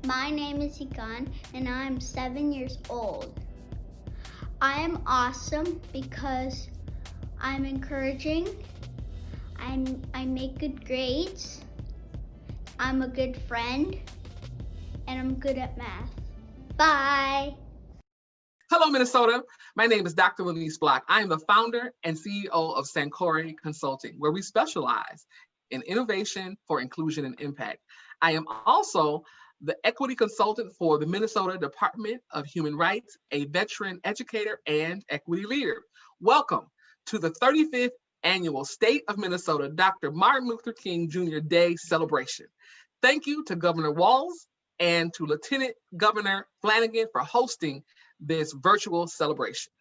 My name is Ikan and I'm 7 years old. I am awesome because I'm encouraging, I make good grades, I'm a good friend, and I'm good at math. Bye! Hello, Minnesota. My name is Dr. Louise Block. I am the founder and CEO of Sankore Consulting, where we specialize in innovation for inclusion and impact. I am also the equity consultant for the Minnesota Department of Human Rights, a veteran educator and equity leader. Welcome to the 35th annual State of Minnesota Dr. Martin Luther King Jr. Day celebration. Thank you to Governor Walz and to Lieutenant Governor Flanagan for hosting this virtual celebration.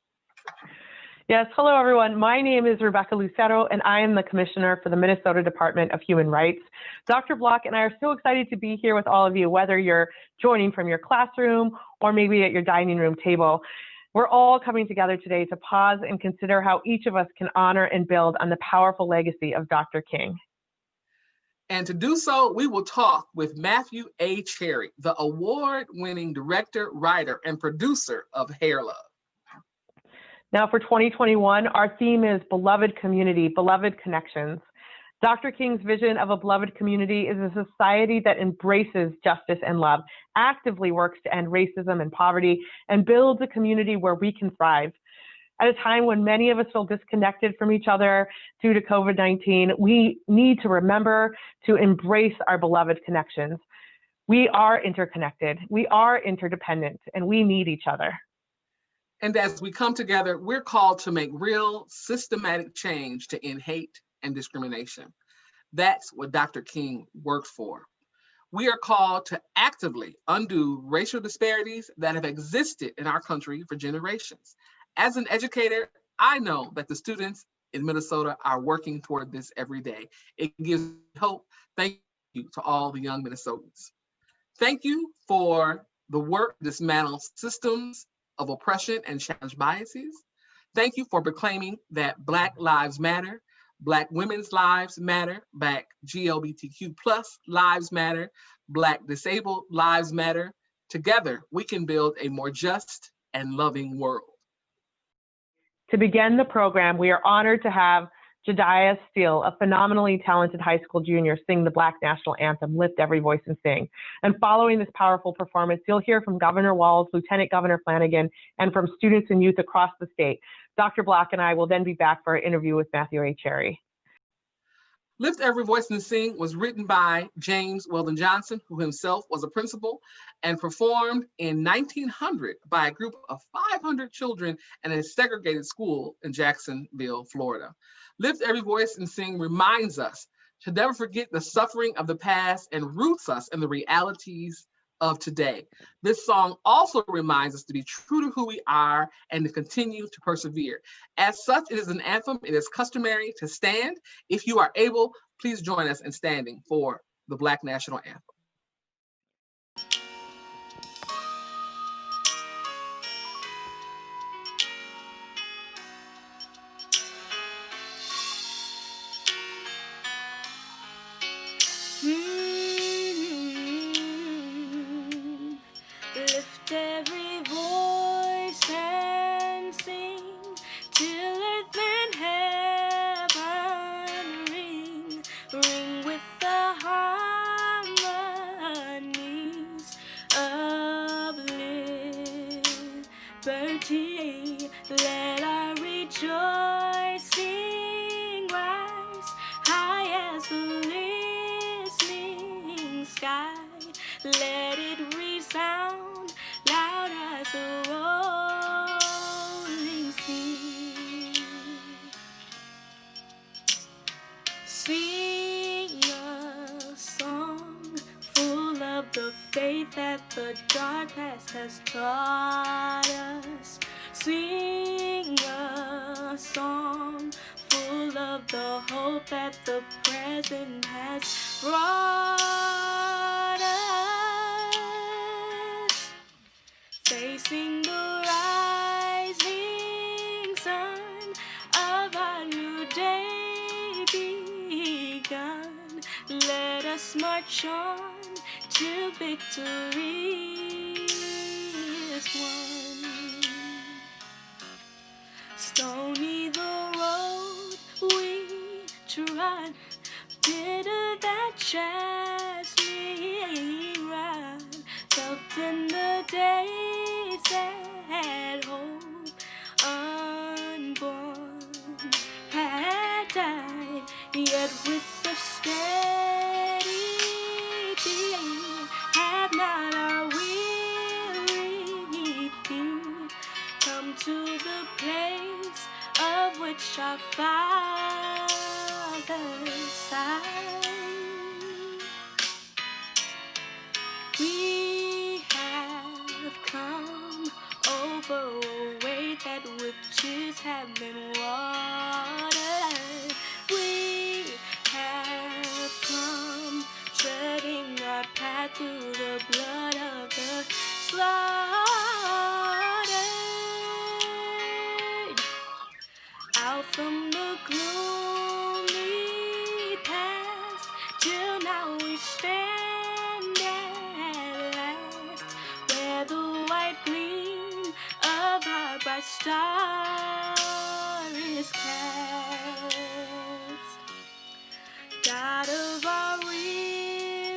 Yes, hello everyone. My name is Rebecca Lucero and I am the Commissioner for the Minnesota Department of Human Rights. Dr. Block and I are so excited to be here with all of you, whether you're joining from your classroom or maybe at your dining room table. We're all coming together today to pause and consider how each of us can honor and build on the powerful legacy of Dr. King. And to do so, we will talk with Matthew A. Cherry, the award-winning director, writer, and producer of Hair Love. Now for 2021, our theme is Beloved Community, Beloved Connections. Dr. King's vision of a beloved community is a society that embraces justice and love, actively works to end racism and poverty, and builds a community where we can thrive. At a time when many of us feel disconnected from each other due to COVID-19, we need to remember to embrace our beloved connections. We are interconnected, we are interdependent, and we need each other. And as we come together, we're called to make real systematic change to end hate and discrimination. That's what Dr. King worked for. We are called to actively undo racial disparities that have existed in our country for generations. As an educator, I know that the students in Minnesota are working toward this every day. It gives me hope. Thank you to all the young Minnesotans. Thank you for the work to dismantle systems of oppression and challenge biases. Thank you for proclaiming that Black lives matter, Black women's lives matter, Black GLBTQ+ lives matter, Black disabled lives matter. Together, we can build a more just and loving world. To begin the program, we are honored to have Jediah Steele, a phenomenally talented high school junior, sing the Black National Anthem, Lift Every Voice and Sing. And following this powerful performance, you'll hear from Governor Walz, Lieutenant Governor Flanagan, and from students and youth across the state. Dr. Block and I will then be back for our interview with Matthew A. Cherry. Lift Every Voice and Sing was written by James Weldon Johnson, who himself was a principal, and performed in 1900 by a group of 500 children in a segregated school in Jacksonville, Florida. Lift Every Voice and Sing reminds us to never forget the suffering of the past and roots us in the realities of today. This song also reminds us to be true to who we are and to continue to persevere. As such, it is an anthem. It is customary to stand. If you are able, please join us in standing for the Black National Anthem. Lift every voice and sing till earth and heaven ring, ring with the harmonies of liberty. Let our rejoicing rise high as the listening sky. Let it resound loud as a rolling sea. Sing a song full of the faith that the dark past has taught us. Sing a song full of the hope that the present has brought us. Facing the rising sun of our new day begun, let us march on to victory is won. Stony the road we trod, bitter that chassis ride, felt in the days that hope unborn had died, yet with the steady beat have not our weary feet come to the place of which our fathers sighed. We have come over a way that with tears have been watered. We have come treading our path through the blood of the slaughtered. Out from the gloomy past, till now we stand at last, where the white gleam of our bright star is cast. God of our weary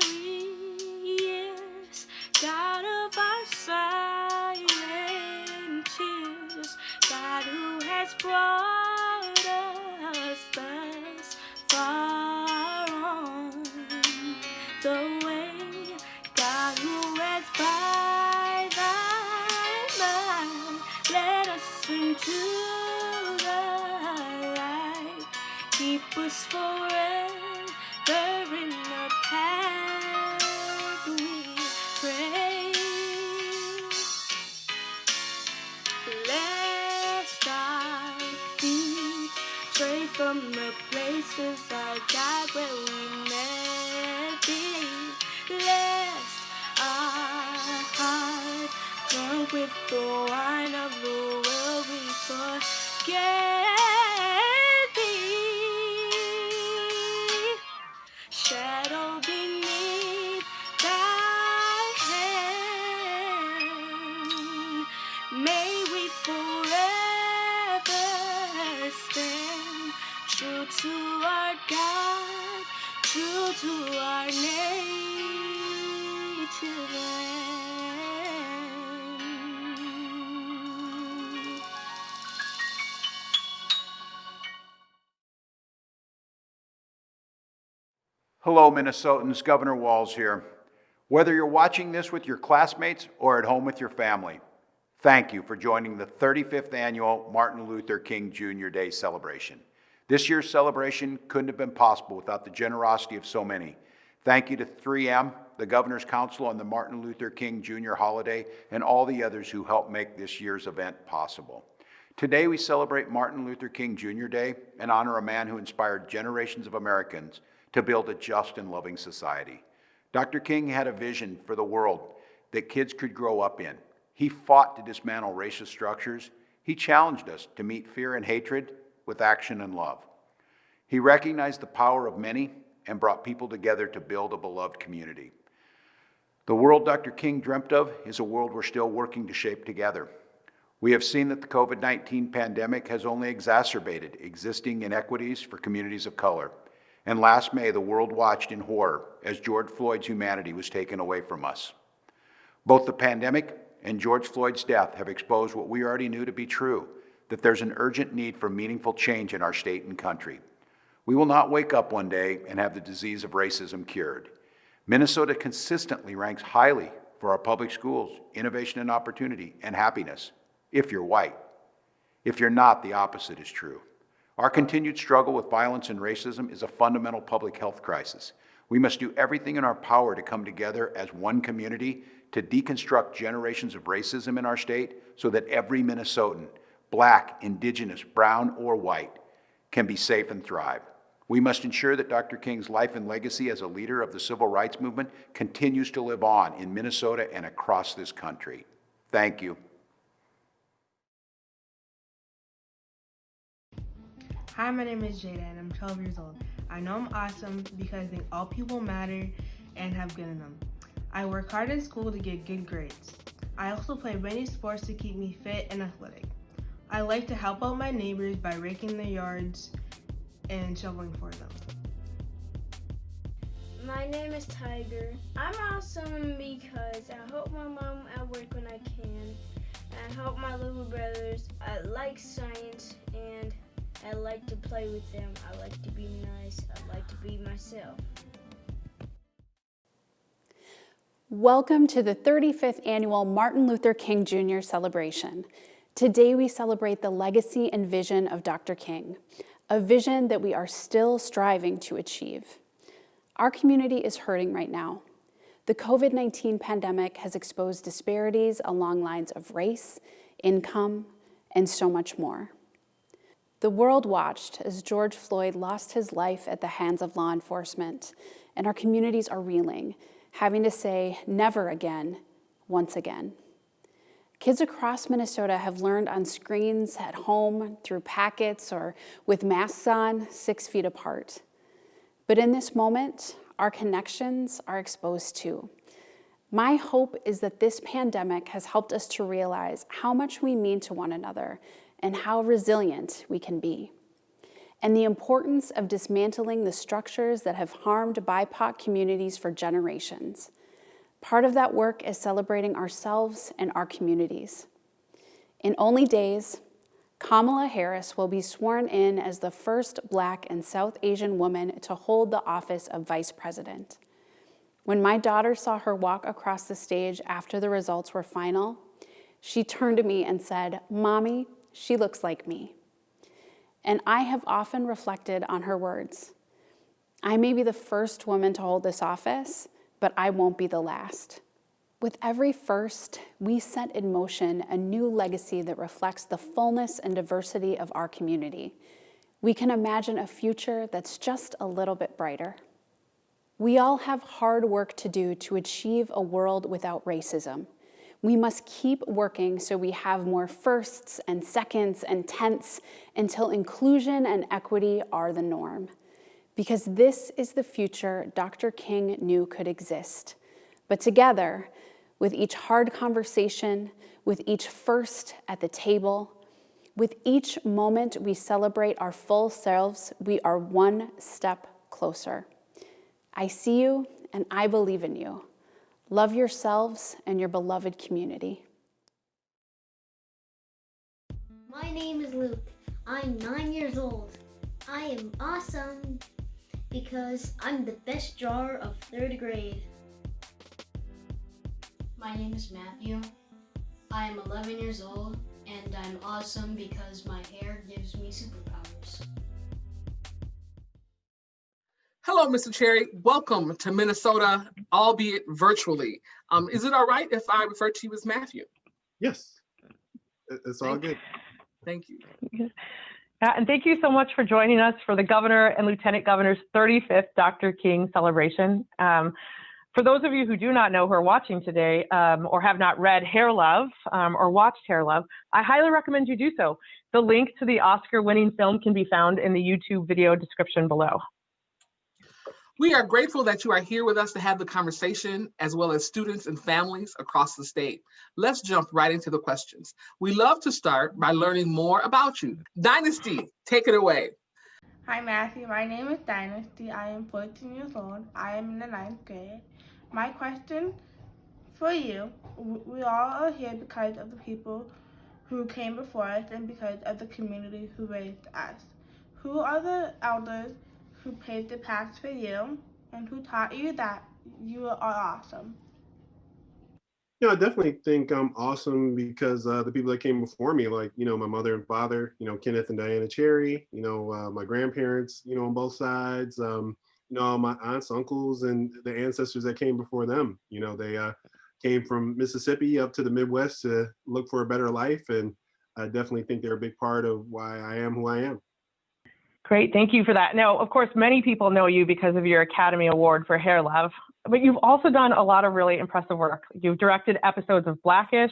years, God of our silent tears, God who has brought us thus far on the way, God who has by thy mind led us into the light, keep us forever in the path we pray. Lest our feet stray from the places our God where we met thee, lest our heart, drunk with the wine of the world, we forget thee. Shadow beneath thy hand, may we forever stand true to our God, true to our native land. Hello, Minnesotans. Governor Walz here. Whether you're watching this with your classmates or at home with your family, thank you for joining the 35th annual Martin Luther King Jr. Day celebration. This year's celebration couldn't have been possible without the generosity of so many. Thank you to 3M, the Governor's Council on the Martin Luther King Jr. holiday, and all the others who helped make this year's event possible. Today we celebrate Martin Luther King Jr. Day and honor a man who inspired generations of Americans to build a just and loving society. Dr. King had a vision for the world that kids could grow up in. He fought to dismantle racist structures. He challenged us to meet fear and hatred with action and love. He recognized the power of many and brought people together to build a beloved community. The world Dr. King dreamt of is a world we're still working to shape together. We have seen that the COVID-19 pandemic has only exacerbated existing inequities for communities of color. And last May, the world watched in horror as George Floyd's humanity was taken away from us. Both the pandemic and George Floyd's death have exposed what we already knew to be true, that there's an urgent need for meaningful change in our state and country. We will not wake up one day and have the disease of racism cured. Minnesota consistently ranks highly for our public schools, innovation and opportunity, and happiness, if you're white. If you're not, the opposite is true. Our continued struggle with violence and racism is a fundamental public health crisis. We must do everything in our power to come together as one community to deconstruct generations of racism in our state so that every Minnesotan, Black, Indigenous, brown, or white, can be safe and thrive. We must ensure that Dr. King's life and legacy as a leader of the civil rights movement continues to live on in Minnesota and across this country. Thank you. Hi, my name is Jada and I'm 12 years old. I know I'm awesome because I think all people matter and have good in them. I work hard in school to get good grades. I also play many sports to keep me fit and athletic. I like to help out my neighbors by raking their yards and shoveling for them. My name is Tiger. I'm awesome because I help my mom at work when I can. I help my little brothers. I like science and I like to play with them. I like to be nice. I like to be myself. Welcome to the 35th annual Martin Luther King Jr. celebration. Today we celebrate the legacy and vision of Dr. King, a vision that we are still striving to achieve. Our community is hurting right now. The COVID-19 pandemic has exposed disparities along lines of race, income, and so much more. The world watched as George Floyd lost his life at the hands of law enforcement, and our communities are reeling, having to say never again, once again. Kids across Minnesota have learned on screens at home, through packets, or with masks on, 6 feet apart. But in this moment, our connections are exposed too. My hope is that this pandemic has helped us to realize how much we mean to one another and how resilient we can be, and the importance of dismantling the structures that have harmed BIPOC communities for generations. Part of that work is celebrating ourselves and our communities. In only days, Kamala Harris will be sworn in as the first Black and South Asian woman to hold the office of Vice President. When my daughter saw her walk across the stage after the results were final, she turned to me and said, "Mommy, she looks like me." And I have often reflected on her words. I may be the first woman to hold this office, but I won't be the last. With every first, we set in motion a new legacy that reflects the fullness and diversity of our community. We can imagine a future that's just a little bit brighter. We all have hard work to do to achieve a world without racism. We must keep working so we have more firsts and seconds and tenths until inclusion and equity are the norm. Because this is the future Dr. King knew could exist. But together, with each hard conversation, with each first at the table, with each moment we celebrate our full selves, we are one step closer. I see you and I believe in you. Love yourselves and your beloved community. My name is Luke. I'm 9 years old. I am awesome because I'm the best drawer of 3rd grade. My name is Matthew. I am 11 years old and I'm awesome because my hair gives me superpowers. Hello, Mr. Cherry. Welcome to Minnesota, albeit virtually. Is it all right if I refer to you as Matthew? Yes, it's all good. Thank you. And thank you so much for joining us for the Governor and Lieutenant Governor's 35th Dr. King celebration. For those of you who do not know who are watching today or have not read Hair Love or watched Hair Love, I highly recommend you do so. The link to the Oscar-winning film can be found in the YouTube video description below. We are grateful that you are here with us to have the conversation, as well as students and families across the state. Let's jump right into the questions. We love to start by learning more about you. Dynasty, take it away. Hi Matthew, my name is Dynasty. I am 14 years old. I am in the 9th grade. My question for you, we all are here because of the people who came before us and because of the community who raised us. Who are the elders who paved the path for you and who taught you that you are awesome? Yeah, I definitely think I'm awesome because the people that came before me, like, my mother and father, Kenneth and Diana Cherry, my grandparents, on both sides, my aunts, uncles, and the ancestors that came before them. They came from Mississippi up to the Midwest to look for a better life. And I definitely think they're a big part of why I am who I am. Great, thank you for that. Now, of course, many people know you because of your Academy Award for Hair Love, but you've also done a lot of really impressive work. You've directed episodes of Blackish,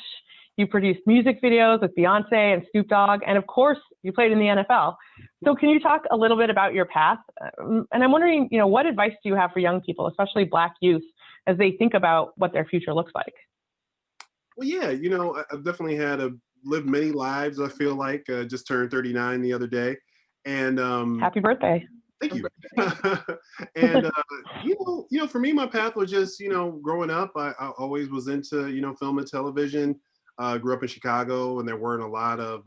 you produced music videos with Beyonce and Snoop Dogg, and of course, you played in the NFL. So can you talk a little bit about your path? And I'm wondering, what advice do you have for young people, especially Black youth, as they think about what their future looks like? Well, yeah, I've definitely lived many lives. I feel like just turned 39 the other day, and Happy birthday! thank you. And for me, my path was just growing up. I always was into film and television. Grew up in Chicago, and there weren't a lot of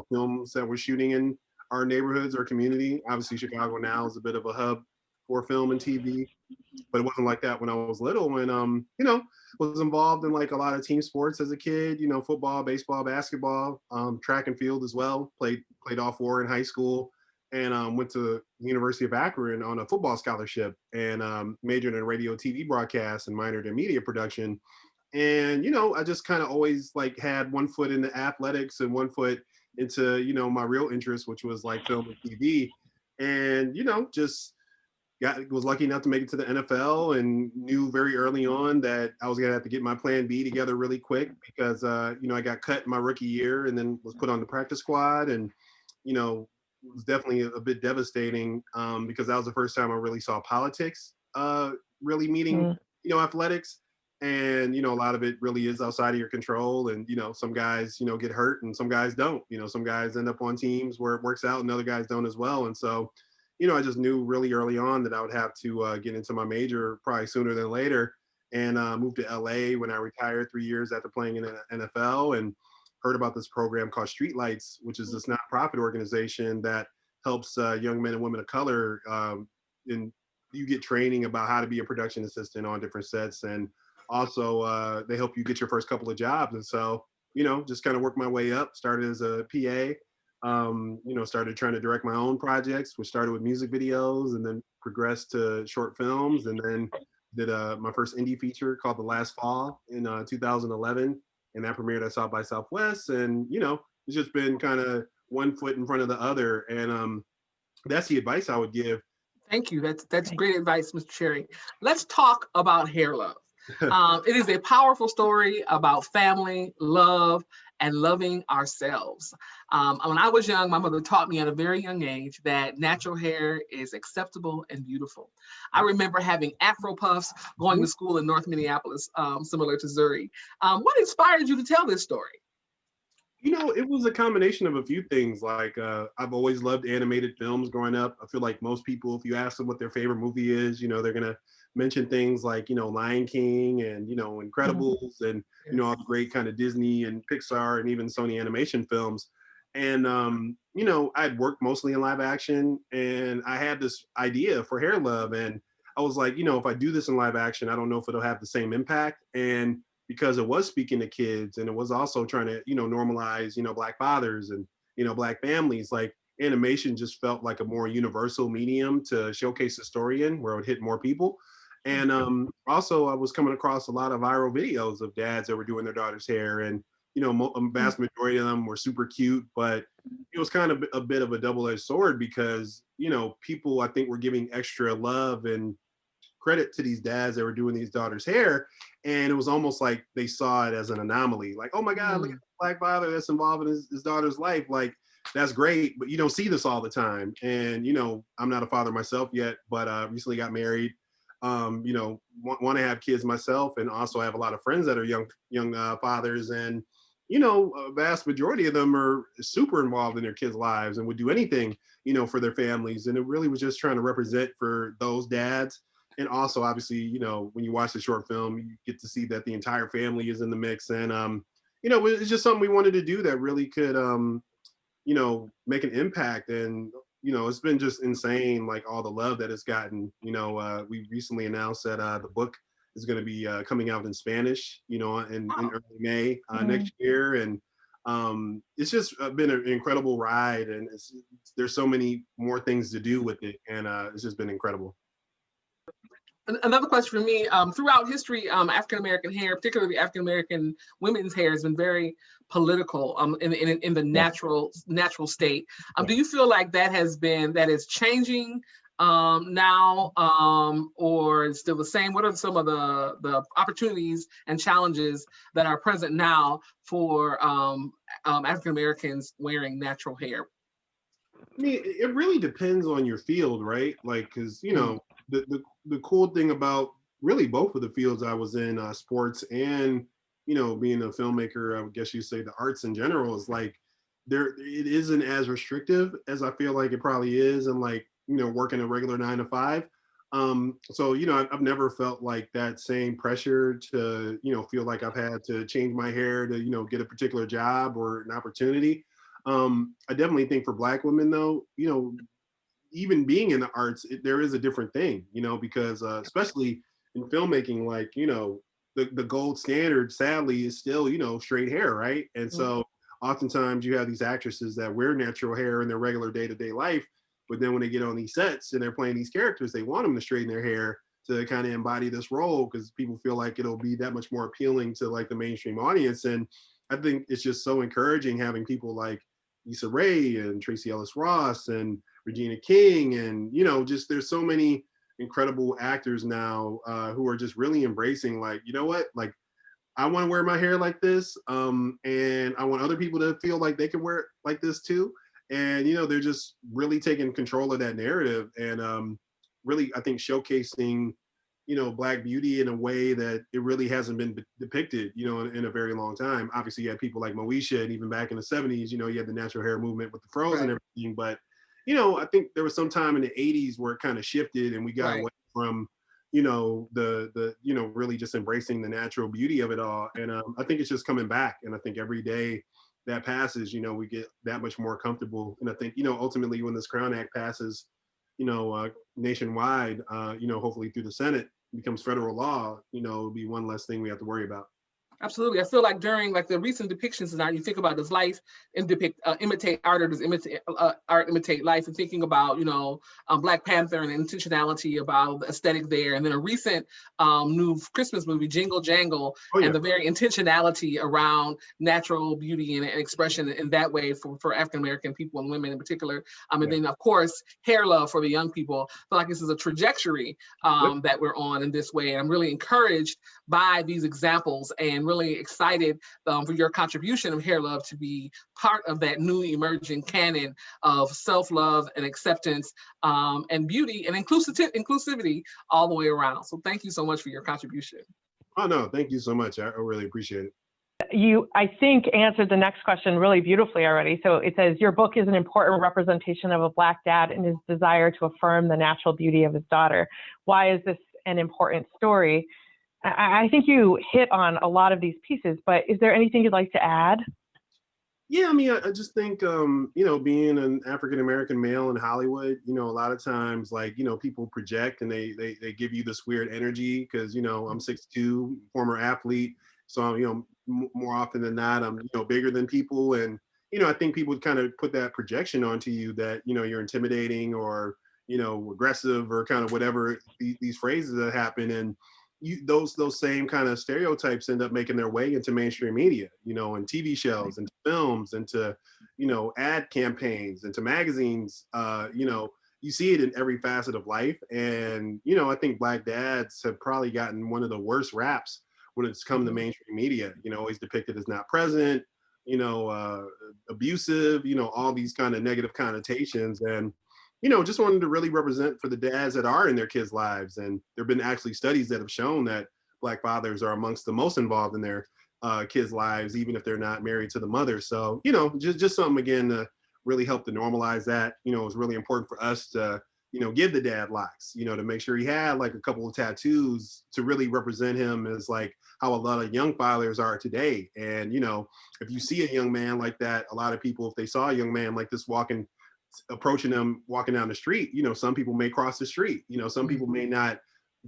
films that were shooting in our neighborhoods or community. Obviously, Chicago now is a bit of a hub for film and TV, but it wasn't like that when I was little. And was involved in like a lot of team sports as a kid. Football, baseball, basketball, track and field as well. Played all four in high school, and went to the University of Akron on a football scholarship, and majored in radio, TV broadcast, and minored in media production. And I just kind of always like had one foot in the athletics and one foot into my real interest, which was like film and TV. And just was lucky enough to make it to the NFL, and knew very early on that I was gonna have to get my plan B together really quick, because I got cut my rookie year and then was put on the practice squad, and it was definitely a bit devastating, because that was the first time I really saw politics really meeting athletics. And a lot of it really is outside of your control, and some guys get hurt and some guys don't. Some guys end up on teams where it works out and other guys don't as well. And so I just knew really early on that I would have to get into my major probably sooner than later, and moved to LA when I retired 3 years after playing in the NFL, and heard about this program called Streetlights, which is this nonprofit organization that helps young men and women of color, and you get training about how to be a production assistant on different sets, and also they help you get your first couple of jobs. And so just kind of worked my way up. Started as a PA. Started trying to direct my own projects, which started with music videos and then progressed to short films, and then did my first indie feature called The Last Fall in 2011, and that premiered at South by Southwest. And it's just been kind of one foot in front of the other, and that's the advice I would give. Thank you. That's great advice, Mr. Cherry. Let's talk about hair love. It is a powerful story about family, love, and loving ourselves. When I was young, my mother taught me at a very young age that natural hair is acceptable and beautiful. I remember having Afro puffs going to school in North Minneapolis, similar to Zuri. What inspired you to tell this story? It was a combination of a few things. Like, I've always loved animated films growing up. I feel like most people, if you ask them what their favorite movie is, they're going to mention things like, Lion King and, Incredibles and, all the great kind of Disney and Pixar and even Sony animation films. And, I'd worked mostly in live action, and I had this idea for hair love. And I was like, if I do this in live action, I don't know if it'll have the same impact. And because it was speaking to kids, and it was also trying to, normalize, Black fathers and, Black families, like animation just felt like a more universal medium to showcase the story in, where it would hit more people. And also I was coming across a lot of viral videos of dads that were doing their daughter's hair, and, a vast majority of them were super cute, but it was kind of a bit of a double-edged sword, because, people, I think, were giving extra love and credit to these dads that were doing these daughters' hair. And it was almost like they saw it as an anomaly. Like, oh my God, look at the Black father that's involved in his daughter's life. Like, that's great, but you don't see this all the time. And, I'm not a father myself yet, but recently got married, want to have kids myself. And also I have a lot of friends that are young fathers. And, a vast majority of them are super involved in their kids' lives and would do anything, for their families. And it really was just trying to represent for those dads. And also, obviously, when you watch the short film, you get to see that the entire family is in the mix. And, it's just something we wanted to do that really could, make an impact. And, it's been just insane, like all the love that it's gotten. We recently announced that the book is going to be coming out in Spanish, in early May next year. And it's just been an incredible ride. And there's so many more things to do with it. And it's just been incredible. Another question for me, throughout history, African-American hair, particularly African-American women's hair, has been very political in the natural state. Do you feel like that is changing now, or it's still the same? What are some of the opportunities and challenges that are present now for African-Americans wearing natural hair? I mean, it really depends on your field, right? Like, because, the cool thing about, really both of the fields I was in, sports and, being a filmmaker, I guess you say the arts in general, is like, it isn't as restrictive as I feel like it probably is, and like, working a regular 9 to 5. So, I've never felt like that same pressure to, feel like I've had to change my hair to, get a particular job or an opportunity. I definitely think for Black women though, even being in the arts, there is a different thing, because especially in filmmaking, like, the gold standard sadly is still, straight hair, right? And so oftentimes you have these actresses that wear natural hair in their regular day-to-day life, but then when they get on these sets and they're playing these characters, they want them to straighten their hair to kind of embody this role, because people feel like it'll be that much more appealing to like the mainstream audience. And I think it's just so encouraging having people like Issa Rae and Tracy Ellis Ross and Regina King, and just there's so many incredible actors now who are just really embracing, like, you know what, like, I want to wear my hair like this, and I want other people to feel like they can wear it like this too. And they're just really taking control of that narrative, and really, I think, showcasing Black beauty in a way that it really hasn't been depicted in a very long time. Obviously you had people like Moesha, and even back in the 70s, you had the natural hair movement with the froze and everything, but I think there was some time in the 80s where it kind of shifted, and we got away from the really just embracing the natural beauty of it all. And I think it's just coming back, and I think every day that passes, we get that much more comfortable. And I think ultimately when this Crown Act passes nationwide, hopefully through the Senate, becomes federal law, it'll be one less thing we have to worry about. Absolutely. I feel like during like the recent depictions in art, you think about his life and imitate art, or does art imitate life, and thinking about, Black Panther and the intentionality about the aesthetic there. And then a recent new Christmas movie, Jingle Jangle, and the very intentionality around natural beauty and expression in that way for African-American people and women in particular. And then of course, hair love for the young people. I feel like this is a trajectory that we're on in this way. And I'm really encouraged by these examples, and really excited for your contribution of hair love to be part of that new emerging canon of self-love and acceptance and beauty and inclusivity all the way around. So thank you so much for your contribution. Oh no, thank you so much. I really appreciate it. You, I think, answered the next question really beautifully already. So it says, your book is an important representation of a Black dad and his desire to affirm the natural beauty of his daughter. Why is this an important story? I think you hit on a lot of these pieces, but is there anything you'd like to add? Yeah, I mean, I just think, being an African-American male in Hollywood, a lot of times, like, people project and they give you this weird energy because, I'm 6'2", former athlete. So, more often than not, I'm, bigger than people. And, I think people kind of put that projection onto you that, you're intimidating or, aggressive or kind of whatever these phrases that happen. And those same kind of stereotypes end up making their way into mainstream media, and TV shows, into films, into, ad campaigns, into magazines. You see it in every facet of life. And, I think Black dads have probably gotten one of the worst raps when it's come to mainstream media, always depicted as not present, abusive, all these kind of negative connotations. And just wanted to really represent for the dads that are in their kids' lives. And there have been actually studies that have shown that Black fathers are amongst the most involved in their kids' lives, even if they're not married to the mother. So, just something, again, to really help to normalize that. It was really important for us to, give the dad locks, to make sure he had like a couple of tattoos to really represent him as like how a lot of young fathers are today. And, if you see a young man like that, a lot of people, if they saw a young man like this approaching them walking down the street, some people may cross the street, some people may not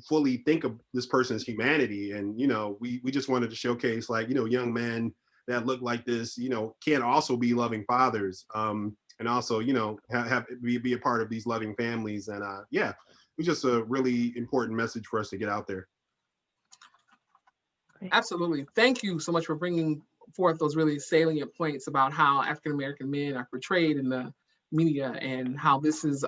fully think of this person's humanity. And we just wanted to showcase, like, young men that look like this, can also be loving fathers, and also be a part of these loving families. And it was just a really important message for us to get out there. Absolutely. Thank you so much for bringing forth those really salient points about how African-American men are portrayed in the media and how this is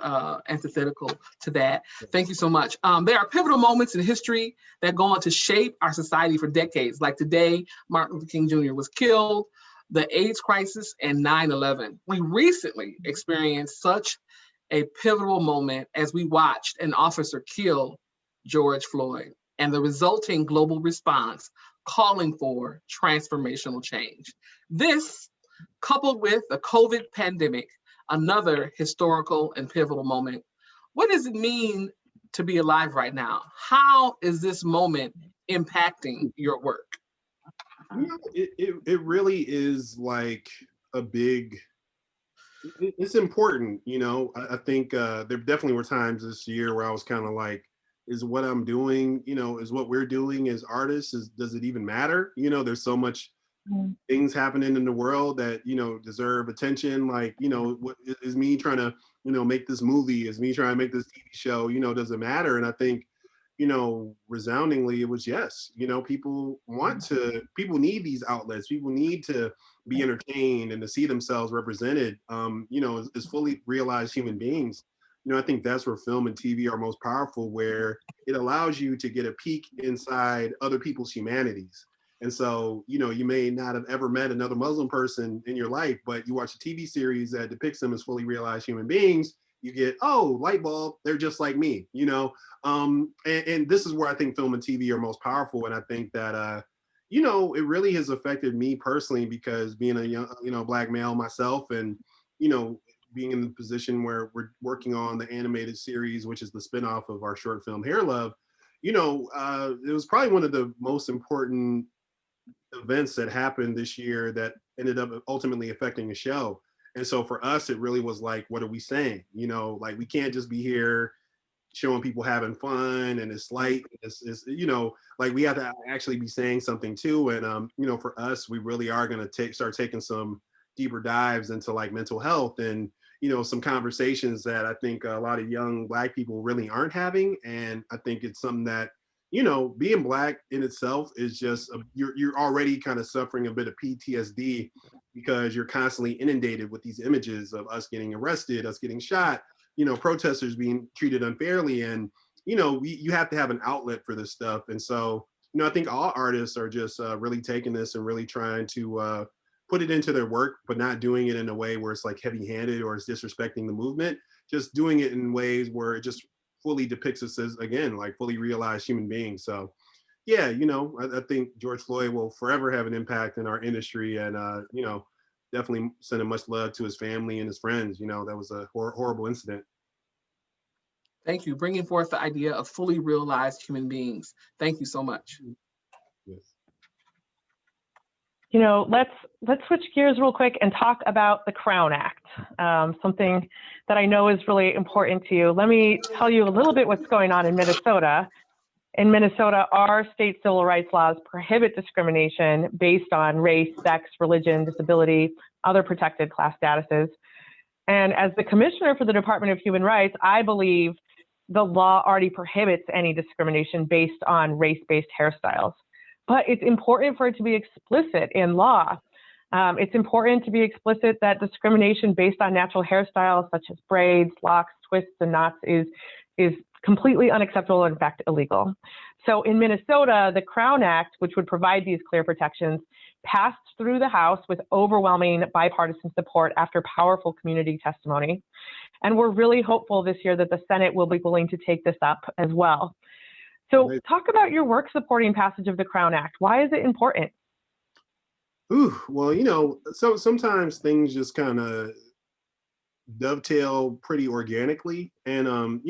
antithetical to that. Thank you so much. There are pivotal moments in history that go on to shape our society for decades. Like today, Martin Luther King Jr. was killed, the AIDS crisis, and 9/11. We recently experienced such a pivotal moment as we watched an officer kill George Floyd. and the resulting global response calling for transformational change. This, coupled with the COVID pandemic, another historical and pivotal moment. What does it mean to be alive right now? How is this moment impacting your work? It really is like a big, it's important, I think there definitely were times this year where I was kind of like, is what I'm doing, is what we're doing as artists, does it even matter? There's so much things happening in the world that, deserve attention. Like, what is me trying to, make this movie, is me trying to make this TV show, does it matter? And I think, resoundingly it was yes. People need these outlets. People need to be entertained and to see themselves represented, as fully realized human beings. I think that's where film and TV are most powerful, where it allows you to get a peek inside other people's humanities. And so, you may not have ever met another Muslim person in your life, but you watch a TV series that depicts them as fully realized human beings, you get, oh, light bulb, they're just like me, and this is where I think film and TV are most powerful. And I think that, it really has affected me personally, because being a young, Black male myself, and, being in the position where we're working on the animated series, which is the spinoff of our short film Hair Love, it was probably one of the most important events that happened this year that ended up ultimately affecting the show. And so for us, it really was like, what are we saying? Like, we can't just be here showing people having fun and it's light. It's like, we have to actually be saying something too. And, for us, we really are going to start taking some deeper dives into like mental health and, some conversations that I think a lot of young Black people really aren't having. And I think it's something that, being Black in itself is just, you're already kind of suffering a bit of PTSD, because you're constantly inundated with these images of us getting arrested, us getting shot, protesters being treated unfairly. And, you have to have an outlet for this stuff. And so, I think all artists are just really taking this and really trying to put it into their work, but not doing it in a way where it's like heavy-handed or it's disrespecting the movement, just doing it in ways where it just fully depicts us as, again, like fully realized human beings. So yeah, I think George Floyd will forever have an impact in our industry, and, definitely sending much love to his family and his friends. That was a horrible incident. Thank you. Bringing forth the idea of fully realized human beings. Thank you so much. Yes. Let's switch gears real quick and talk about the Crown Act, something that I know is really important to you. Let me tell you a little bit what's going on in Minnesota. In Minnesota, our state civil rights laws prohibit discrimination based on race, sex, religion, disability, other protected class statuses. And as the commissioner for the Department of Human Rights, I believe the law already prohibits any discrimination based on race-based hairstyles. But it's important for it to be explicit in law. It's important to be explicit that discrimination based on natural hairstyles such as braids, locks, twists, and knots is completely unacceptable and in fact illegal. So in Minnesota, the Crown Act, which would provide these clear protections, passed through the House with overwhelming bipartisan support after powerful community testimony. And we're really hopeful this year that the Senate will be willing to take this up as well. So talk about your work supporting passage of the Crown Act. Why is it important? Ooh, well, so sometimes things just kind of dovetail pretty organically. And,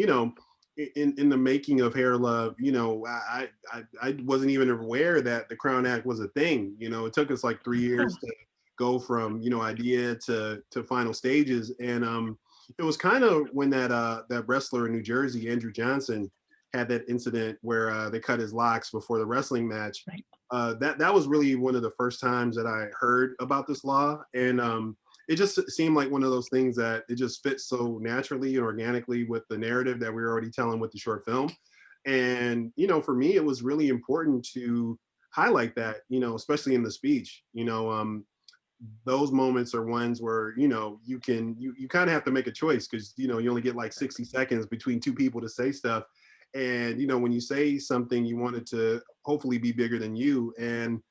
in the making of Hair Love, I wasn't even aware that the Crown Act was a thing. It took us like 3 years to go from, idea to final stages. And it was kind of when that wrestler in New Jersey, Andrew Johnson, had that incident where they cut his locks before the wrestling match. Right. That was really one of the first times that I heard about this law. And it just seemed like one of those things that it just fits so naturally and organically with the narrative that we were already telling with the short film. And, for me, it was really important to highlight that, especially in the speech. Those moments are ones where, you kind of have to make a choice, because, you only get like 60 seconds between two people to say stuff. And, when you say something, you want it to hopefully be bigger than you. And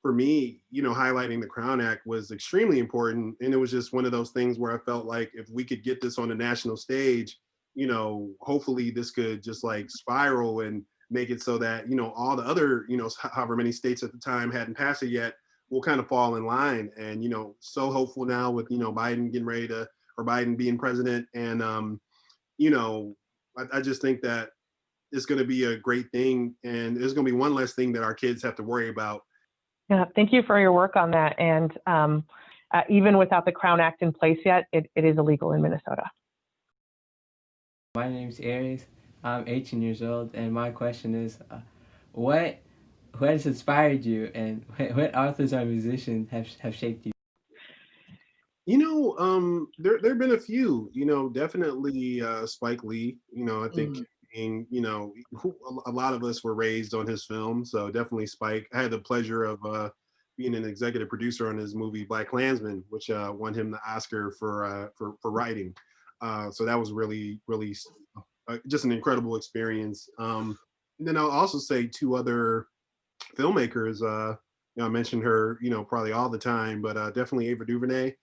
for me, highlighting the Crown Act was extremely important. And it was just one of those things where I felt like if we could get this on the national stage, hopefully this could just like spiral and make it so that, all the other, however many states at the time hadn't passed it yet, will kind of fall in line. And, so hopeful now with, Biden getting ready to, or Biden being president. And, I just think that it's going to be a great thing. And there's going to be one less thing that our kids have to worry about. Yeah, thank you for your work on that. And even without the Crown Act in place yet, it is illegal in Minnesota. My name's Aries. I'm 18 years old, and my question is, what has inspired you, and what authors or musicians have shaped you? There have been a few, definitely Spike Lee, I think, a lot of us were raised on his film, so definitely Spike. I had the pleasure of being an executive producer on his movie Black Klansman, which won him the Oscar for writing. So that was really, really just an incredible experience. And then I'll also say two other filmmakers. I mentioned her, probably all the time, but definitely Ava DuVernay.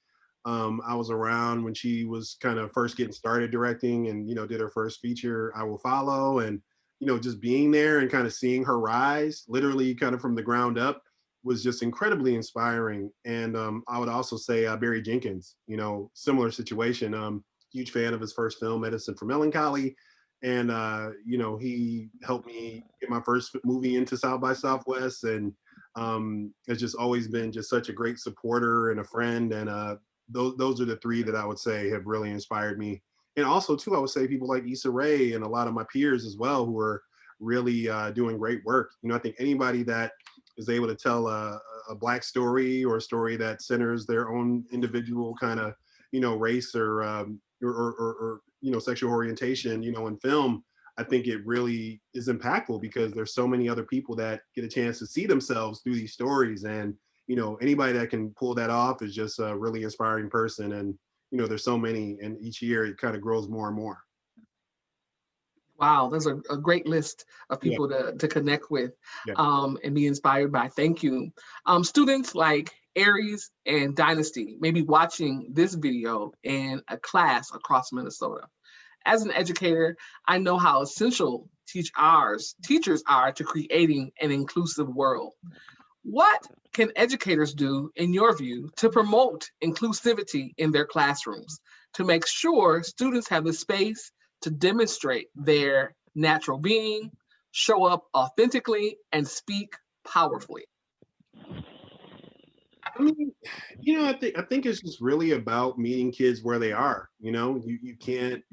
I was around when she was kind of first getting started directing and, did her first feature, I Will Follow. And, just being there and kind of seeing her rise, literally kind of from the ground up, was just incredibly inspiring. And I would also say Barry Jenkins, similar situation. Huge fan of his first film, Medicine for Melancholy. And, he helped me get my first movie into South by Southwest. And has just always been just such a great supporter and a friend. And those are the three that I would say have really inspired me. And also, too, I would say people like Issa Rae and a lot of my peers as well, who are really doing great work. I think anybody that is able to tell a Black story or a story that centers their own individual kind of, race or sexual orientation, in film, I think it really is impactful because there's so many other people that get a chance to see themselves through these stories. And, anybody that can pull that off is just a really inspiring person. And, there's so many, and each year it kind of grows more and more. Wow, there's a great list of people to connect with and be inspired by. Thank you. Students like Aries and Dynasty may be watching this video in a class across Minnesota. As an educator, I know how essential teachers are to creating an inclusive world. What can educators do, in your view, to promote inclusivity in their classrooms, to make sure students have the space to demonstrate their natural being, show up authentically, and speak powerfully? I mean, I think it's just really about meeting kids where they are. You can't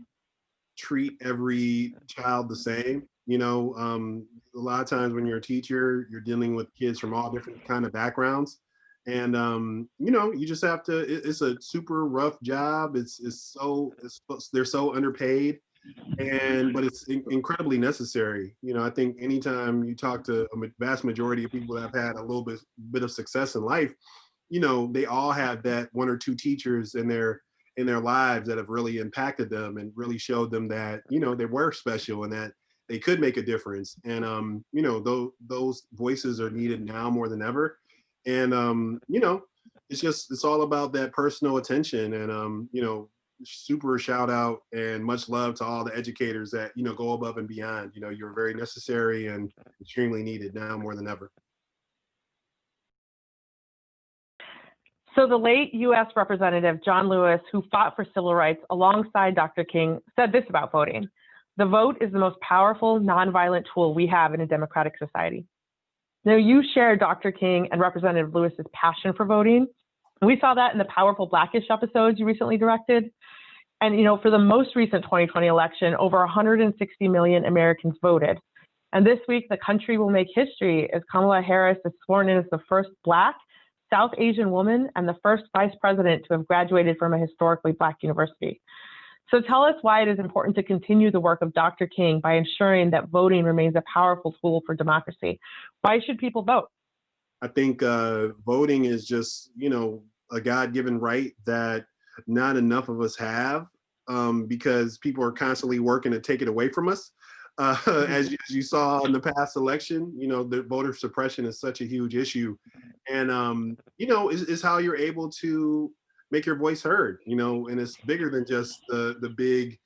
treat every child the same. A lot of times when you're a teacher, you're dealing with kids from all different kind of backgrounds. And, you just have to, it's a super rough job. They're so underpaid. But it's incredibly necessary. I think anytime you talk to a vast majority of people that have had a little bit of success in life, they all have that one or two teachers in their lives that have really impacted them and really showed them that, they were special and that they could make a difference. And, those voices are needed now more than ever. And, it's all about that personal attention. And, super shout out and much love to all the educators that, go above and beyond. You're very necessary and extremely needed now more than ever. So the late U.S. Representative John Lewis, who fought for civil rights alongside Dr. King, said this about voting: "The vote is the most powerful, nonviolent tool we have in a democratic society." Now, you share Dr. King and Representative Lewis's passion for voting. We saw that in the powerful Blackish episodes you recently directed. And, for the most recent 2020 election, over 160 million Americans voted. And this week, the country will make history as Kamala Harris is sworn in as the first Black, South Asian woman and the first vice president to have graduated from a historically Black university. So tell us why it is important to continue the work of Dr. King by ensuring that voting remains a powerful tool for democracy. Why should people vote? I think voting is just, a God-given right that not enough of us have because people are constantly working to take it away from us. As you saw in the past election, the voter suppression is such a huge issue. And, is how you're able to make your voice heard, and it's bigger than just the big,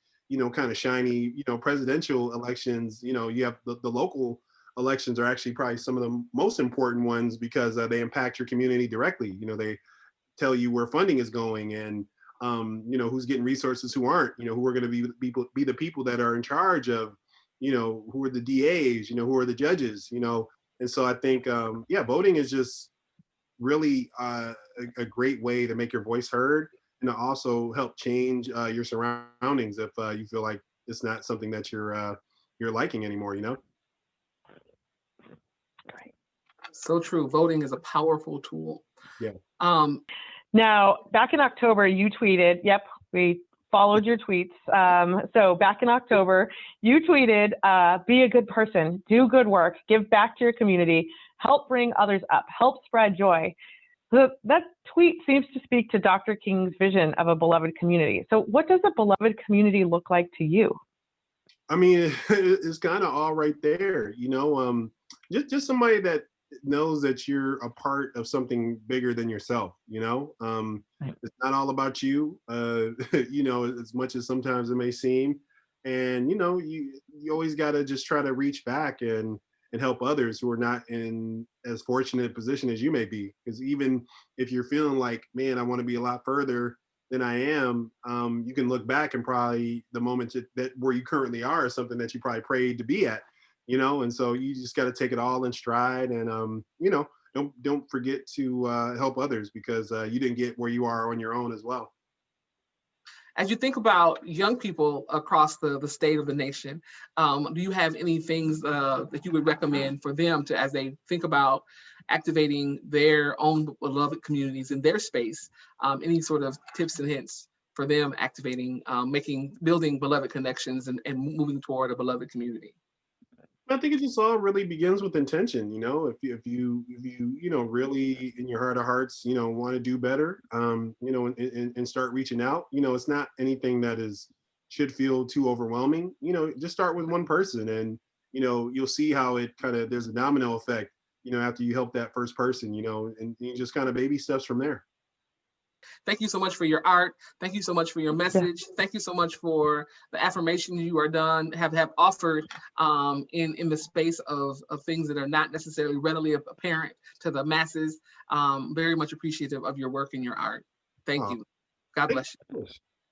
kind of shiny, presidential elections, you have the local elections are actually probably some of the most important ones because they impact your community directly. They tell you where funding is going and, who's getting resources, who aren't, who are going to be the people that are in charge of, who are the DAs, who are the judges, and so I think, voting is just really a great way to make your voice heard and to also help change your surroundings if you feel like it's not something that you're liking anymore, So true. Voting is a powerful tool. Yeah. Now, back in October, you tweeted, yep, we followed your tweets. So back in October, you tweeted, be a good person, do good work, give back to your community, help bring others up, help spread joy. So that tweet seems to speak to Dr. King's vision of a beloved community. So what does a beloved community look like to you? I mean, it's kind of all right there, just somebody that knows that you're a part of something bigger than yourself, it's not all about you, as much as sometimes it may seem. And, you always got to just try to reach back and help others who are not in as fortunate a position as you may be. Because even if you're feeling like, man, I want to be a lot further than I am, you can look back and probably the moment that where you currently are is something that you probably prayed to be at. And so you just got to take it all in stride and, don't forget to help others because you didn't get where you are on your own as well. As you think about young people across the state of the nation, do you have any things that you would recommend for them as they think about activating their own beloved communities in their space? Any sort of tips and hints for them activating, building beloved connections and moving toward a beloved community? I think it just all really begins with intention. If you really in your heart of hearts, want to do better, and start reaching out. It's not anything that should feel too overwhelming. Just start with one person, and you'll see how it there's a domino effect. After you help that first person, and you just kind of baby steps from there. Thank you so much for your art. Thank you so much for your message. Thank you so much for the affirmation you have offered in the space of things that are not necessarily readily apparent to the masses. Very much appreciative of your work and your art. Thank you. God bless you.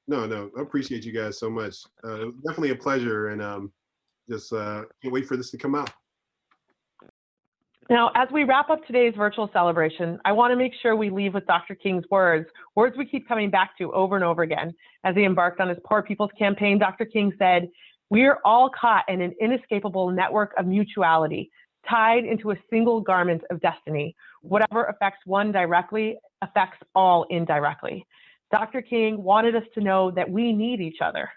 No, I appreciate you guys so much. Definitely a pleasure, and just can't wait for this to come out. Now, as we wrap up today's virtual celebration, I want to make sure we leave with Dr. King's words we keep coming back to over and over again. As he embarked on his Poor People's Campaign, Dr. King said, "We are all caught in an inescapable network of mutuality, tied into a single garment of destiny. Whatever affects one directly affects all indirectly." Dr. King wanted us to know that we need each other.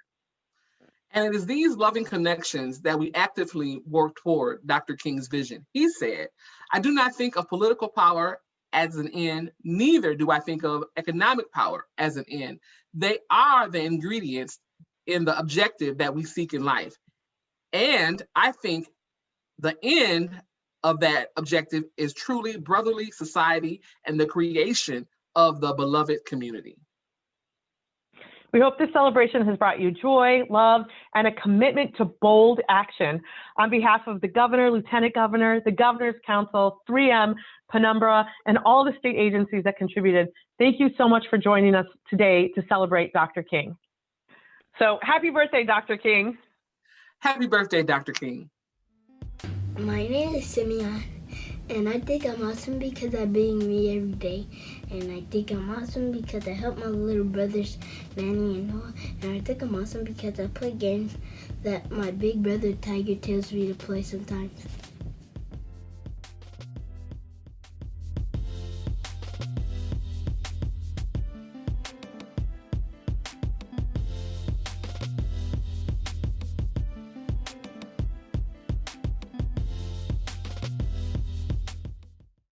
And it is these loving connections that we actively work toward Dr. King's vision. He said, "I do not think of political power as an end, neither do I think of economic power as an end. They are the ingredients in the objective that we seek in life. And I think the end of that objective is truly brotherly society and the creation of the beloved community." We hope this celebration has brought you joy, love, and a commitment to bold action. On behalf of the Governor, Lieutenant Governor, the Governor's Council, 3M, Penumbra, and all the state agencies that contributed, thank you so much for joining us today to celebrate Dr. King. So happy birthday, Dr. King. Happy birthday, Dr. King. My name is Simeon, and I think I'm awesome because I'm being me every day. And I think I'm awesome because I help my little brothers, Manny and Noah. And I think I'm awesome because I play games that my big brother Tiger tells me to play sometimes.